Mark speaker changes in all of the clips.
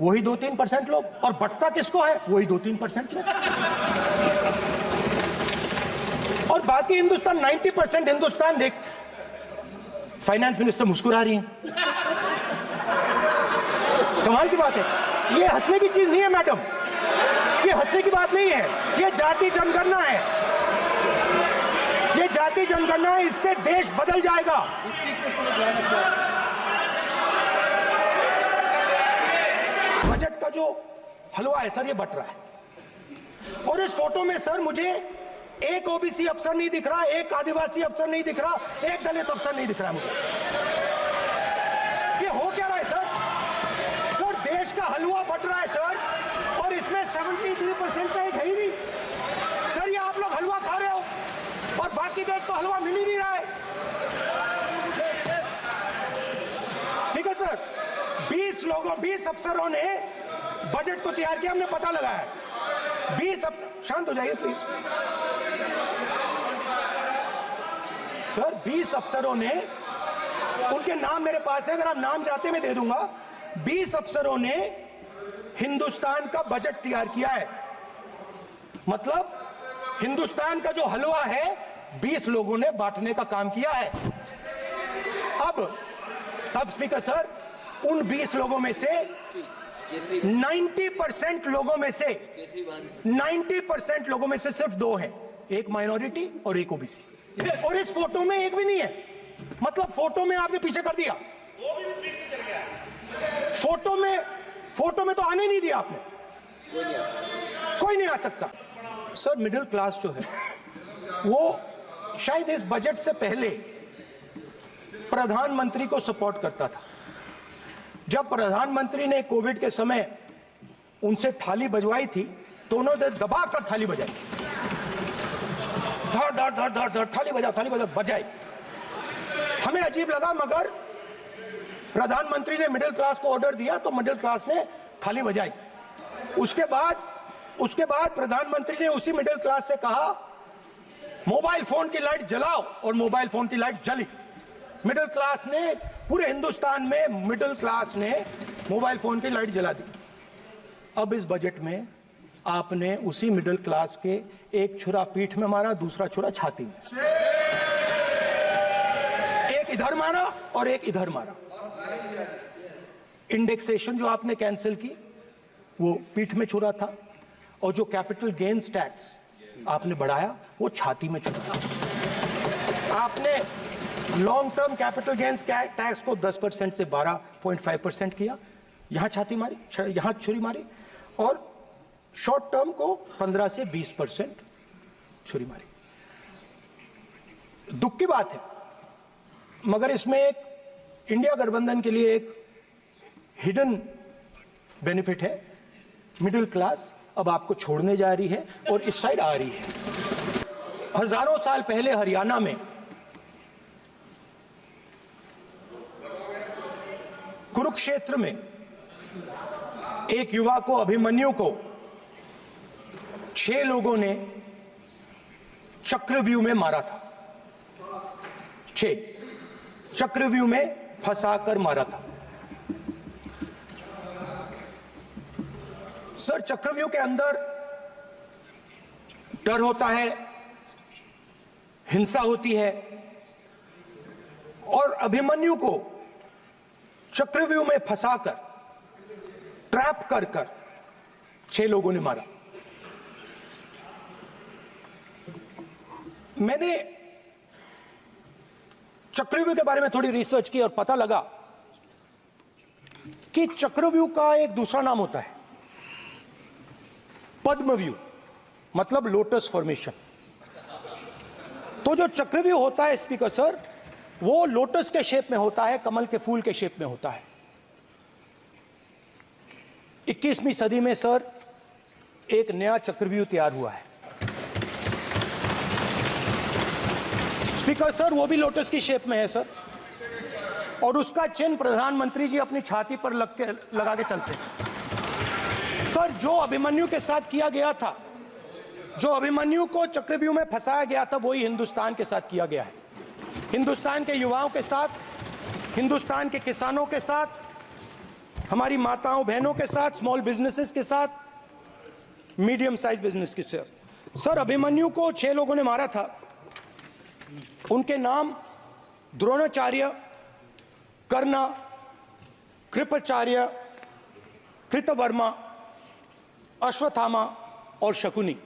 Speaker 1: वही 2-3% लोग, और बंटता किसको है? वही 2-3% लोग। और बाकी हिंदुस्तान, 90% हिंदुस्तान देख। फाइनेंस मिनिस्टर मुस्कुरा रही हैं। कमाल की बात है। ये हंसने की चीज नहीं है मैडम, ये हंसने की बात नहीं है। ये जाति जनगणना है, ये जाति जनगणना है। इससे देश बदल जाएगा। बजट का जो हलवा है सर, ये बट रहा है। और इस फोटो में सर मुझे एक ओबीसी अफसर नहीं दिख रहा, एक आदिवासी अफसर नहीं दिख रहा, एक दलित अफसर नहीं दिख रहा मुझे। ये हो क्या रहा है सर? सर देश का हलवा बट रहा है सर, और इसमें 73% का एक है ही नहीं। सर ये आप लोग हलवा खा रहे हो और बाकी देश को हलवा मिल ही नहीं रहा है। ठीक है सर, 20 अफसरों ने बजट को तैयार किया, हमने पता लगाया है। 20 अफसर, शांत हो जाइए प्लीज सर। 20 अफसरों ने, उनके नाम मेरे पास है, अगर आप नाम चाहते मैं दे दूंगा। 20 अफसरों ने हिंदुस्तान का बजट तैयार किया है। मतलब हिंदुस्तान का जो हलवा है 20 लोगों ने बांटने का काम किया है। अब स्पीकर सर, उन 20 लोगों में से 90% लोगों में से 90% लोगों में से सिर्फ 2 हैं, एक माइनॉरिटी और एक ओबीसी। और इस फोटो में एक भी नहीं है। मतलब फोटो में आपने पीछे कर दिया, फोटो में तो आने नहीं दिया आपने। कोई नहीं आ सकता सर। मिडिल क्लास जो है वो शायद इस बजट से पहले प्रधानमंत्री को सपोर्ट करता था। जब प्रधानमंत्री ने कोविड के समय उनसे थाली बजवाई थी तो उन्होंने दबा कर थाली बजाई, धड़ धड़ धड़ धड़ धड़, थाली बजाओ बजाई। हमें अजीब लगा, मगर प्रधानमंत्री ने मिडिल क्लास को ऑर्डर दिया तो मिडिल क्लास ने थाली बजाई। उसके बाद प्रधानमंत्री ने उसी मिडिल क्लास से कहा मोबाइल फोन की लाइट जलाओ, और मोबाइल फोन की लाइट जली। मिडिल क्लास ने, पूरे हिंदुस्तान में मिडिल क्लास ने मोबाइल फोन की लाइट जला दी। अब इस बजट में आपने उसी मिडिल क्लास के एक छुरा पीठ में मारा, दूसरा छुरा छाती में, एक इधर मारा और एक इधर मारा। इंडेक्सेशन जो आपने कैंसिल की वो पीठ में छुरा था, और जो कैपिटल गेन्स टैक्स आपने बढ़ाया वो छाती में छुरा। आपने long term capital gains tax को 10% से 12.5% किया, यहां छाती मारी, यहां छुरी मारी, और शॉर्ट टर्म को 15 से 20% छुरी मारी। दुख की बात है, मगर इसमें एक इंडिया गठबंधन के लिए एक हिडन बेनिफिट है। मिडिल क्लास अब आपको छोड़ने जा रही है और इस साइड आ रही है। हजारों साल पहले हरियाणा में कुरुक्षेत्र में एक युवा को, अभिमन्यु को 6 लोगों ने चक्रव्यूह में मारा था। 6 चक्रव्यूह में फंसाकर मारा था। सर चक्रव्यूह के अंदर डर होता है, हिंसा होती है, और अभिमन्यु को चक्रव्यूह में फंसाकर, ट्रैप कर 6 लोगों ने मारा। मैंने चक्रव्यूह के बारे में थोड़ी रिसर्च की और पता लगा कि चक्रव्यूह का एक दूसरा नाम होता है पद्मव्यूह, मतलब लोटस फॉर्मेशन। तो जो चक्रव्यूह होता है स्पीकर सर, वो लोटस के शेप में होता है, कमल के फूल के शेप में होता है। 21वीं सदी में सर एक नया चक्रव्यूह तैयार हुआ है स्पीकर सर, वो भी लोटस की शेप में है सर, और उसका चिन्ह प्रधानमंत्री जी अपनी छाती पर लगा के चलते हैं। सर जो अभिमन्यु के साथ किया गया था, जो अभिमन्यु को चक्रव्यूह में फंसाया गया था, वही हिंदुस्तान के साथ किया गया है। हिंदुस्तान के युवाओं के साथ, हिंदुस्तान के किसानों के साथ, हमारी माताओं बहनों के साथ, स्मॉल बिजनेसेस के साथ, मीडियम साइज बिजनेस के साथ। सर, अभिमन्यु को 6 लोगों ने मारा था। उनके नाम द्रोणाचार्य, कर्ण, कृपाचार्य, कृतवर्मा, अश्वत्थामा और शकुनी।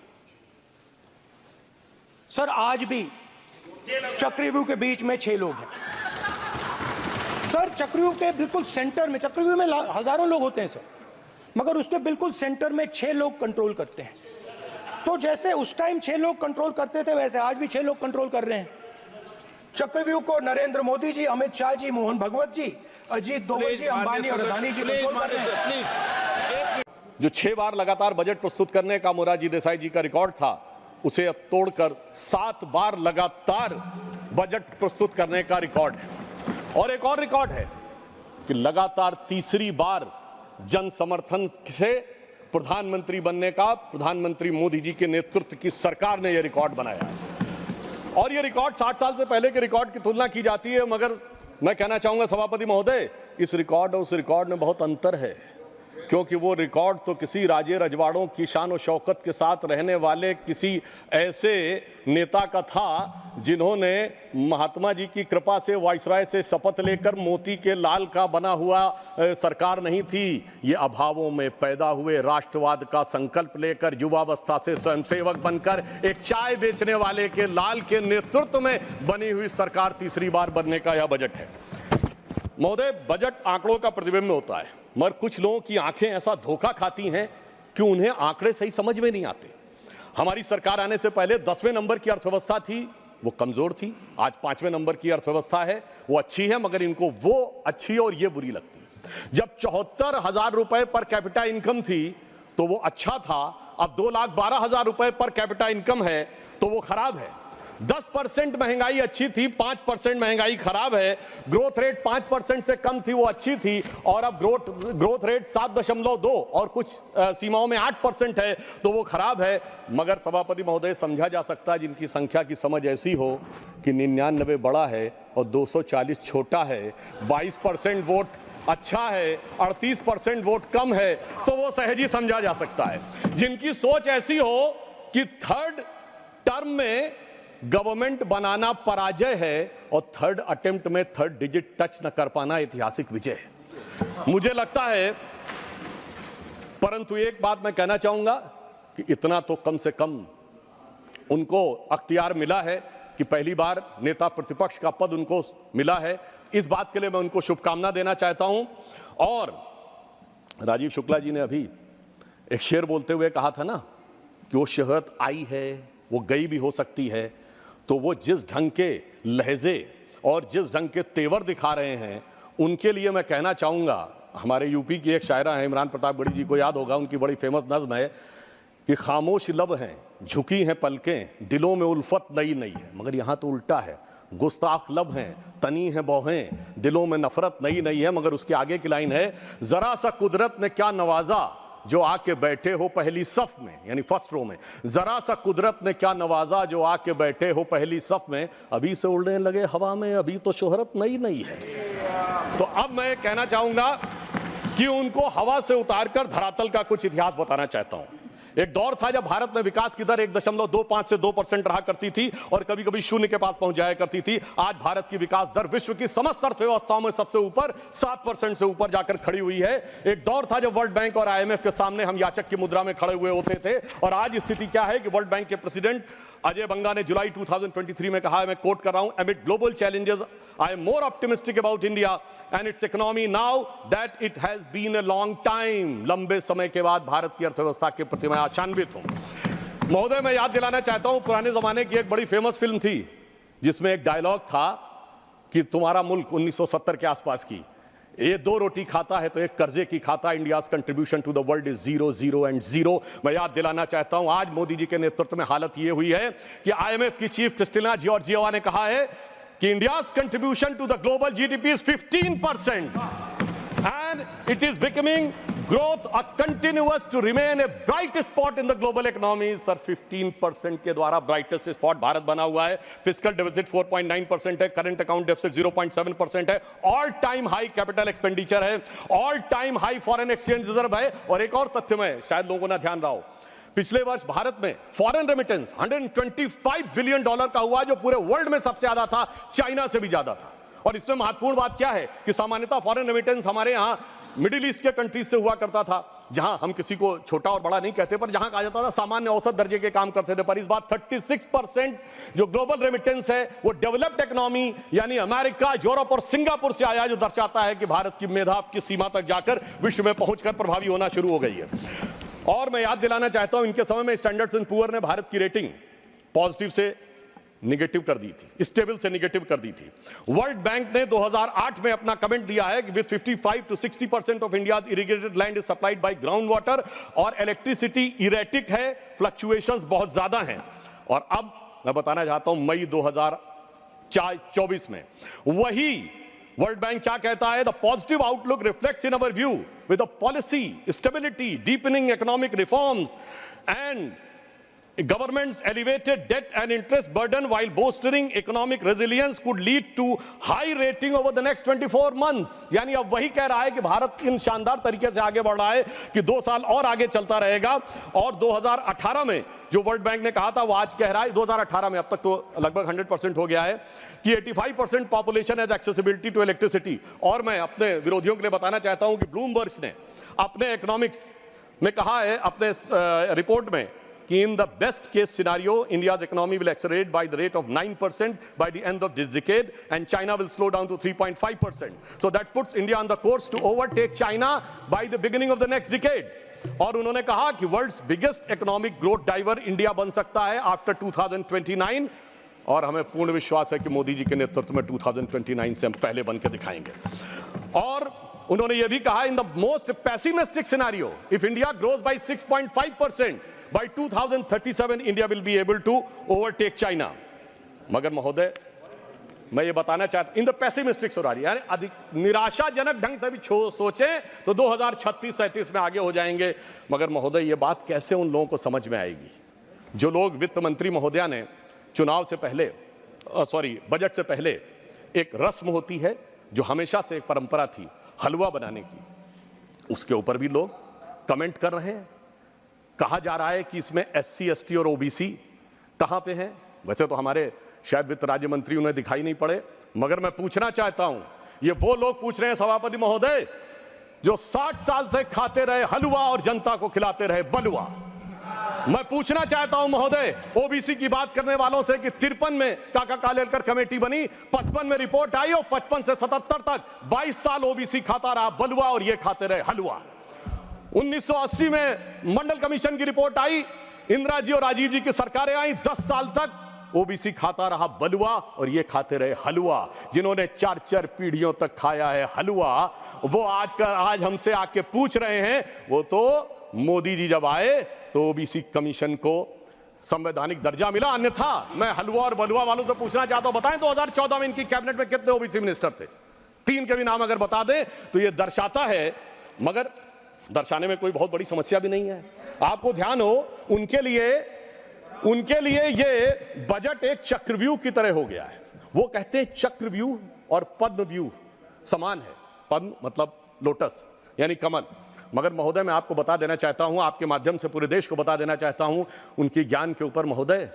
Speaker 1: सर, आज भी चक्रव्यूह के बीच में 6 लोग हैं। सर, चक्रव्यूह के बिल्कुल सेंटर में, चक्रव्यूह में हजारों लोग होते हैं सर, मगर उसके बिल्कुल सेंटर में 6 लोग कंट्रोल करते हैं। तो जैसे उस टाइम 6 लोग कंट्रोल करते थे, वैसे आज भी 6 लोग कंट्रोल कर रहे हैं चक्रव्यूह को। नरेंद्र मोदी जी, अमित शाह जी, मोहन भगवत जी, अजीत दोवल जी, अंबानी और अदानी जी कंट्रोल कर रहे हैं।
Speaker 2: जो 6 बार लगातार बजट प्रस्तुत करने का मोरारजी देसाई जी का रिकॉर्ड था, उसे अब तोड़कर 7 बार लगातार बजट प्रस्तुत करने का रिकॉर्ड है। और एक और रिकॉर्ड है कि लगातार तीसरी बार जन समर्थन से प्रधानमंत्री बनने का प्रधानमंत्री मोदी जी के नेतृत्व की सरकार ने यह रिकॉर्ड बनाया है। और यह रिकॉर्ड 60 साल से पहले के रिकॉर्ड की तुलना की जाती है, मगर मैं कहना चाहूंगा सभापति महोदय, इस रिकॉर्ड और उस रिकॉर्ड में बहुत अंतर है। क्योंकि वो रिकॉर्ड तो किसी राजे रजवाड़ों की शान और शौकत के साथ रहने वाले किसी ऐसे नेता का था जिन्होंने महात्मा जी की कृपा से वाइसराय से शपथ लेकर मोती के लाल का बना हुआ सरकार नहीं थी। ये अभावों में पैदा हुए, राष्ट्रवाद का संकल्प लेकर, युवावस्था से स्वयंसेवक बनकर एक चाय बेचने वाले के लाल के नेतृत्व में बनी हुई सरकार तीसरी बार बनने का यह बजट है। महोदय, बजट आंकड़ों का प्रतिबिंब होता है, मगर कुछ लोगों की आंखें ऐसा धोखा खाती हैं कि उन्हें आंकड़े सही समझ में नहीं आते। हमारी सरकार आने से पहले 10वें नंबर की अर्थव्यवस्था थी, वो कमजोर थी। आज 5वें नंबर की अर्थव्यवस्था है, वो अच्छी है, मगर इनको वो अच्छी और ये बुरी लगती है। जब 74,000 रुपए पर कैपिटा इनकम थी तो वो अच्छा था, अब 2,12,000 रुपए पर कैपिटा इनकम है तो वो खराब है। 10% महंगाई अच्छी थी, 5% महंगाई खराब है। ग्रोथ रेट 5% से कम थी, वो अच्छी थी, और अब ग्रोथ रेट 7.2 और कुछ सीमाओं में 8% है तो वो खराब है। मगर सभापति महोदय, समझा जा सकता है जिनकी संख्या की समझ ऐसी हो कि 99 बड़ा है और 240 छोटा है, 22% वोट अच्छा है, 38% वोट कम है, तो वो सहज ही समझा जा सकता है। जिनकी सोच ऐसी हो कि थर्ड टर्म में गवर्नमेंट बनाना पराजय है और थर्ड अटेम्प्ट में थर्ड डिजिट टच न कर पाना ऐतिहासिक विजय है, मुझे लगता है। परंतु एक बात मैं कहना चाहूंगा कि इतना तो कम से कम उनको अख्तियार मिला है कि पहली बार नेता प्रतिपक्ष का पद उनको मिला है। इस बात के लिए मैं उनको शुभकामना देना चाहता हूं। और राजीव शुक्ला जी ने अभी एक शेर बोलते हुए कहा था ना कि वो शोहरत आई है, वो गई भी हो सकती है। तो वो जिस ढंग के लहजे और जिस ढंग के तेवर दिखा रहे हैं, उनके लिए मैं कहना चाहूँगा, हमारे यूपी की एक शायरा है, इमरान प्रतापगढ़ी जी को याद होगा, उनकी बड़ी फेमस नज्म है कि खामोश लब हैं, झुकी हैं पलकें, दिलों में उल्फत नई नई है। मगर यहाँ तो उल्टा है, गुस्ताख लब हैं, तनी हैं बौहें, दिलों में नफरत नई नई है। मगर उसके आगे की लाइन है, जरा सा कुदरत ने क्या नवाजा जो आके बैठे हो पहली सफ में, यानी फर्स्ट रो में। जरा सा कुदरत ने क्या नवाजा जो आके बैठे हो पहली सफ में, अभी से उड़ने लगे हवा में, अभी तो शोहरत नई नई है। तो अब मैं कहना चाहूंगा कि उनको हवा से उतारकर धरातल का कुछ इतिहास बताना चाहता हूं। एक दौर था जब भारत में विकास की दर 1.25 से 2% रहा करती थी और कभी कभी शून्य के पास पहुंच जाया करती थी। आज भारत की विकास दर विश्व की समस्त अर्थव्यवस्थाओं में सबसे ऊपर 7% से ऊपर जाकर खड़ी हुई है। एक दौर था जब वर्ल्ड बैंक और IMF के सामने हम याचक की मुद्रा में खड़े हुए होते थे, और आज स्थिति क्या है कि वर्ल्ड बैंक के प्रेसिडेंट अजय बंगा ने जुलाई 2023 में कहा है, मैं कोट कर रहा हूं, amid global challenges I am more optimistic about India and its economy now that it has been a long time। लंबे समय के बाद भारत की अर्थव्यवस्था के प्रति मैं आशान्वित हूं। महोदय, मैं याद दिलाना चाहता हूं, पुराने जमाने की एक बड़ी फेमस फिल्म थी जिसमें एक डायलॉग था कि तुम्हारा मुल्क 1970 के आसपास की, ये 2 रोटी खाता है तो एक कर्जे की खाता। India's contribution to the world is 0, 0 and 0। मैं याद दिलाना चाहता हूं, आज मोदी जी के नेतृत्व में हालत ये हुई है कि IMF की चीफ क्रिस्टिना जॉर्जिएवा ने कहा है कि India's contribution to the global GDP is 15% and it is becoming growth a continuous to remain a bright spot in the global economy. Sir 15% के द्वारा brightest spot भारत बना हुआ है. Fiscal deficit 4.9% है, current account deficit 0.7% है, all time high capital expenditure है, all time high foreign exchange reserve है. और एक और तथ्य में शायद लोगों ने ध्यान रहा हो, पिछले वर्ष भारत में फॉरेन रेमिटेंस $125 बिलियन का हुआ, जो पूरे वर्ल्ड में सबसे ज्यादा था, चाइना से भी ज्यादा था. और इसमें महत्वपूर्ण बात क्या है कि सामान्यतः फॉरेन रेमिटेंस हमारे यहां मिडिल ईस्ट के कंट्रीज से हुआ करता था, जहां हम किसी को छोटा और बड़ा नहीं कहते, पर जहां कहा जाता था सामान्य औसत दर्जे के काम करते थे. पर इस बार 36% जो ग्लोबल रेमिटेंस है वो डेवलप्ड इकोनॉमी यानी अमेरिका, यूरोप और सिंगापुर से आया, जो दर्शाता है कि भारत की मेधा की सीमा तक जाकर विश्व में पहुंचकर प्रभावी होना शुरू हो गई है. और मैं याद दिलाना चाहता हूं, इनके समय में स्टैंडर्ड्स एंड पुअर ने भारत की रेटिंग पॉजिटिव से निगेटिव कर दी थी, स्टेबल से निगेटिव कर दी थी. वर्ल्ड बैंक ने 2008 में अपना कमेंट दिया है कि with 55 to 60% of India's irrigated land is supplied by ground water, और इलेक्ट्रिसिटी इरेटिक है, फ्लक्चुएशंस बहुत ज्यादा हैं. और अब मैं बताना चाहता हूं मई 2024 में वही वर्ल्ड बैंक क्या कहता है, the positive outlook reflects in our view with policy stability, deepening economic reforms and government's elevated debt and interest burden while bolstering economic resilience could lead to high rating over the next 24 months. यानी अब वही कह रहा है कि भारत इन शानदार तरीके से आगे बढ़ रहा है कि 2 साल और आगे चलता रहेगा. और 2018 में जो वर्ल्ड बैंक ने कहा था वो आज कह रहा है, 2018 में, अब तक तो लगभग 100% हो गया है, कि 85% population has accessibility to electricity. और मैं अपने विरोधियों के लिए बताना चाहता हूं कि ब्लूमबर्ग ने अपने इकोनॉमिक्स में कहा है, अपने रिपोर्ट में, कि in the best case scenario India's economy will accelerate by the rate of 9% by the end of this decade, and China will slow down to 3.5%. So that puts India on the course to overtake China by the beginning of the next decade. और उन्होंने कहा कि world's biggest economic growth driver India बन सकता है after 2029. और हमें पूर्ण विश्वास है कि मोदी जी के नेतृत्व में 2029 से हम पहले बन के दिखाएंगे. और उन्होंने यह भी कहा, in the most pessimistic scenario if India grows by 6.5% by 2037 India will be able to overtake China. मगर महोदय मैं ये बताना चाहता हूं, इन द पेसिमिस्टिक सिनेरियो, यानी अधिक निराशाजनक ढंग से भी सोचें तो 2036-37 में आगे हो जाएंगे. मगर महोदय ये बात कैसे उन लोगों को समझ में आएगी जो लोग, वित्त मंत्री महोदया ने चुनाव से पहले, बजट से पहले एक रस्म होती है जो हमेशा से एक परंपरा थी हलवा बनाने की, उसके ऊपर भी लोग कमेंट कर रहे हैं. कहा जा रहा है कि इसमें SC ST और OBC कहां पे हैं. वैसे तो हमारे शायद वित्त राज्य मंत्री उन्हें दिखाई नहीं पड़े, मगर मैं पूछना चाहता हूं, ये वो लोग पूछ रहे हैं सभापति महोदय जो 60 साल से खाते रहे हलवा और जनता को खिलाते रहे बलुआ. मैं पूछना चाहता हूं महोदय OBC की बात करने वालों से कि 53 में काका कालेलकर कमेटी बनी, 55 में रिपोर्ट आई और 55 से 77 तक 22 साल OBC खाता रहा बलुआ और ये खाते रहे हलवा. 1980 में मंडल कमीशन की रिपोर्ट आई, इंदिरा जी और राजीव जी की सरकारें आई, 10 साल तक OBC खाता रहा बलुआ और ये खाते रहे हलवा. जिन्होंने 4-4 पीढ़ियों तक खाया है हलवा, वो आज हमसे आके पूछ रहे हैं. वो तो मोदी जी जब आए तो OBC कमीशन को संवैधानिक दर्जा मिला, अन्यथा मैं हलवा और बलुआ वालों से पूछना चाहता हूं, बताएं 2014 में इनकी कैबिनेट में कितने OBC मिनिस्टर थे? 3 के भी नाम अगर बता दें तो ये दर्शाता है. मगर दर्शाने में कोई बहुत बड़ी समस्या भी नहीं है. आपको ध्यान हो, उनके लिए ये बजट एक चक्रव्यूह की तरह हो गया है. वो कहते हैं चक्रव्यूह और पद्मव्यूह समान है. पद्म मतलब लोटस यानी कमल. मगर महोदय मैं आपको बता देना चाहता हूं, आपके माध्यम से पूरे देश को बता देना चाहता हूं, उनकी ज्ञान के ऊपर महोदय,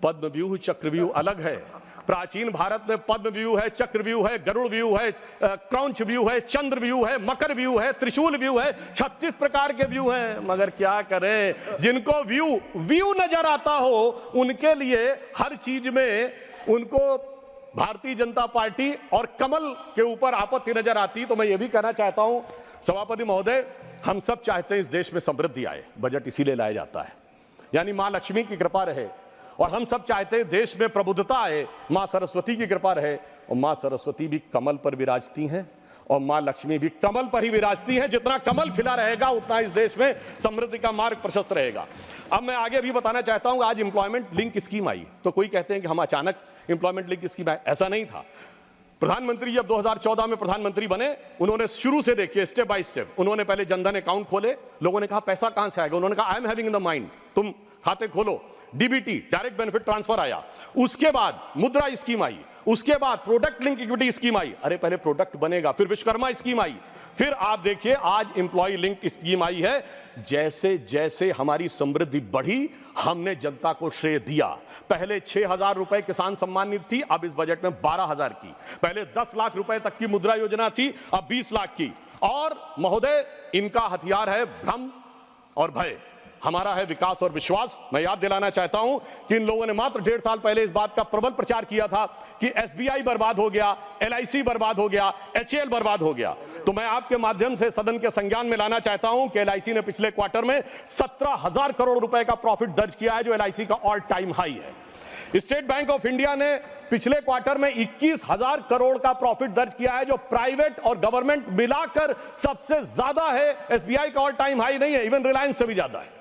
Speaker 2: पद्मव्यूह चक्रव्यूह अलग है. प्राचीन भारत में पद्म व्यूह है, चक्रव्यूह है, गरुड़ व्यूह है, क्रौंच व्यूह है, चंद्र व्यूह है, मकर व्यूह है, त्रिशूल व्यूह है, 36 प्रकार के व्यूह हैं. मगर क्या करें, जिनको व्यू नजर आता हो उनके लिए हर चीज में उनको भारतीय जनता पार्टी और कमल के ऊपर आपत्ति नजर आती. तो मैं ये भी कहना चाहता हूं सभापति महोदय, हम सब चाहते हैं इस देश में समृद्धि आए, बजट इसीलिए लाया जाता है, यानी मां लक्ष्मी की कृपा रहे. और हम सब चाहते हैं देश में प्रबुद्धता आए, मां सरस्वती की कृपा रहे. और मां सरस्वती भी कमल पर विराजती हैं और मां लक्ष्मी भी कमल पर ही विराजती हैं. जितना कमल खिला रहेगा उतना इस देश में समृद्धि का मार्ग प्रशस्त रहेगा. अब मैं आगे भी बताना चाहता हूं, आज एम्प्लॉयमेंट लिंक स्कीम आई तो कोई कहते हैं कि हम अचानक एम्प्लॉयमेंट लिंक स्कीम आई. ऐसा नहीं था. प्रधानमंत्री जब 2014 में प्रधानमंत्री बने, उन्होंने शुरू से देखिए स्टेप बाय स्टेप, उन्होंने पहले जनधन अकाउंट खोले। लोगों ने कहा पैसा कहां से आएगा, उन्होंने कहा I am having in the mind, तुम खाते खोलो। डीबीटी डायरेक्ट बेनिफिट ट्रांसफर आया, उसके बाद मुद्रा स्कीम आई, उसके बाद प्रोडक्ट लिंक इक्विटी स्कीम आई। अरे पहले प्रोडक्ट बनेगा, फिर विश्वकर्मा स्कीम आई, फिर आप देखिए आज एम्प्लॉय लिंक स्कीम आई है। जैसे जैसे हमारी समृद्धि बढ़ी, हमने जनता को श्रेय दिया। पहले 6,000 रुपए किसान सम्मान निधि थी, अब इस बजट में 12,000 की। पहले 10 लाख रुपए तक की मुद्रा योजना थी, अब 20 लाख की। और महोदय, इनका हथियार है भ्रम और भय, हमारा है विकास और विश्वास। मैं याद दिलाना चाहता हूं कि इन लोगों ने मात्र 1.5 साल पहले इस बात का प्रबल प्रचार किया था कि एसबीआई बर्बाद हो गया, एलआईसी बर्बाद हो गया, एचएएल बर्बाद हो गया। तो मैं आपके माध्यम से सदन के संज्ञान में लाना चाहता हूं कि एलआईसी ने पिछले क्वार्टर में 17,000 करोड़ रुपए का प्रॉफिट दर्ज किया है, जो एलआईसी का ऑल टाइम हाई है। स्टेट बैंक ऑफ इंडिया ने पिछले क्वार्टर में 21,000 करोड़ का प्रॉफिट दर्ज किया है, जो प्राइवेट और गवर्नमेंट मिलाकर सबसे ज्यादा है। एसबीआई का ऑल टाइम हाई नहीं है, इवन रिलायंस से भी ज्यादा है।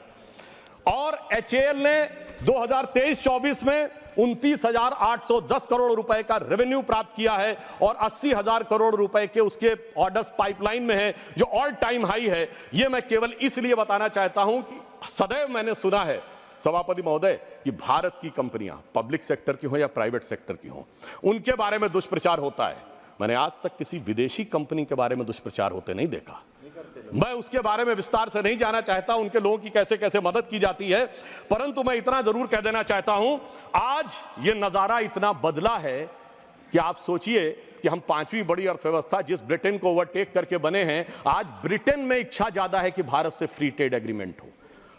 Speaker 2: और एचएएल ने 2023-24 में 29,810 करोड़ रुपए का रेवेन्यू प्राप्त किया है और 80,000 करोड़ रुपए के उसके ऑर्डर्स पाइपलाइन में है, जो ऑल टाइम हाई है। यह मैं केवल इसलिए बताना चाहता हूं कि सदैव मैंने सुना है सभापति महोदय कि भारत की कंपनियां पब्लिक सेक्टर की हो या प्राइवेट सेक्टर की हो, उनके बारे में दुष्प्रचार होता है। मैंने आज तक किसी विदेशी कंपनी के बारे में दुष्प्रचार होते नहीं देखा। मैं उसके बारे में विस्तार से नहीं जाना चाहता, उनके लोगों की कैसे कैसे मदद की जाती है, परंतु मैं इतना जरूर कह देना चाहता हूं, आज ये नजारा इतना बदला है कि आप सोचिए कि हम 5वीं बड़ी अर्थव्यवस्था जिस ब्रिटेन को ओवरटेक करके बने हैं, आज ब्रिटेन में इच्छा ज्यादा है कि भारत से फ्री ट्रेड एग्रीमेंट हो।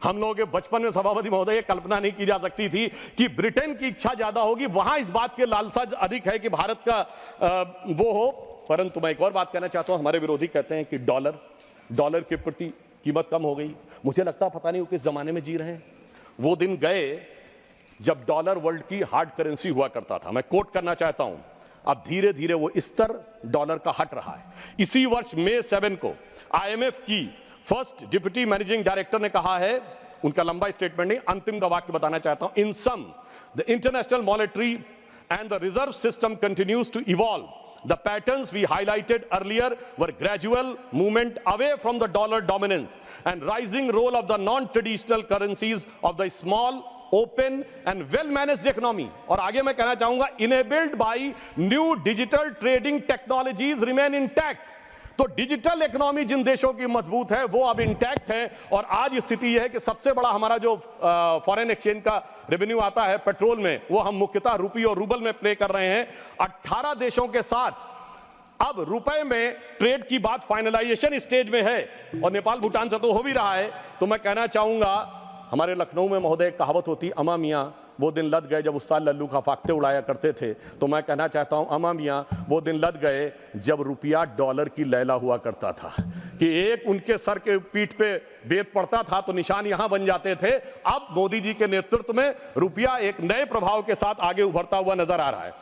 Speaker 2: हम लोगों के बचपन में सभापति महोदय ये कल्पना नहीं की जा सकती थी कि ब्रिटेन की इच्छा ज्यादा होगी, वहां इस बात के लालसा अधिक है कि भारत का वो हो। परंतु मैं एक और बात कहना चाहता हूं, हमारे विरोधी कहते हैं कि डॉलर के प्रति कीमत कम हो गई। मुझे लगता पता नहीं वो किस जमाने में जी रहे हैं। वो दिन गए जब डॉलर वर्ल्ड की हार्ड करेंसी हुआ करता था। मैं कोट करना चाहता हूं, अब धीरे धीरे वो स्तर डॉलर का हट रहा है। इसी वर्ष मई 7 को आईएमएफ की फर्स्ट डिप्टी मैनेजिंग डायरेक्टर ने कहा है, उनका लंबा स्टेटमेंट नहीं, अंतिम का वाक्य बताना चाहता हूं, in sum the international monetary and the reserve system continues to evolve. The patterns we highlighted earlier were gradual movement away from the dollar dominance and rising role of the non-traditional currencies of the small, open and well-managed economy. और आगे मैं कहना चाहूंगा, enabled by new digital trading technologies remain intact. तो digital economy जिन देशों की मजबूत है वो अब इंटैक्ट है। और आज स्थिति यह है कि सबसे बड़ा हमारा जो फॉरेन एक्सचेंज का रेवेन्यू आता है पेट्रोल में, वो हम मुख्यतः रुपये और रूबल में प्ले कर रहे हैं। 18 देशों के साथ अब रुपए में ट्रेड की बात फाइनलाइजेशन स्टेज में है और नेपाल भूटान से तो हो भी रहा है। तो मैं कहना चाहूंगा, हमारे लखनऊ में महोदय कहावत होती, अमा मियाँ वो दिन लद गए जब उस्ताद लल्लू खा फाख्ते उड़ाया करते थे। तो मैं कहना चाहता हूं, अमा मियाँ वो दिन लद गए जब रुपया डॉलर की लैला हुआ करता था, कि एक उनके सर के पीठ पे बेत पड़ता था तो निशान यहां बन जाते थे। अब मोदी जी के नेतृत्व में रुपया एक नए प्रभाव के साथ आगे उभरता हुआ नजर आ रहा है।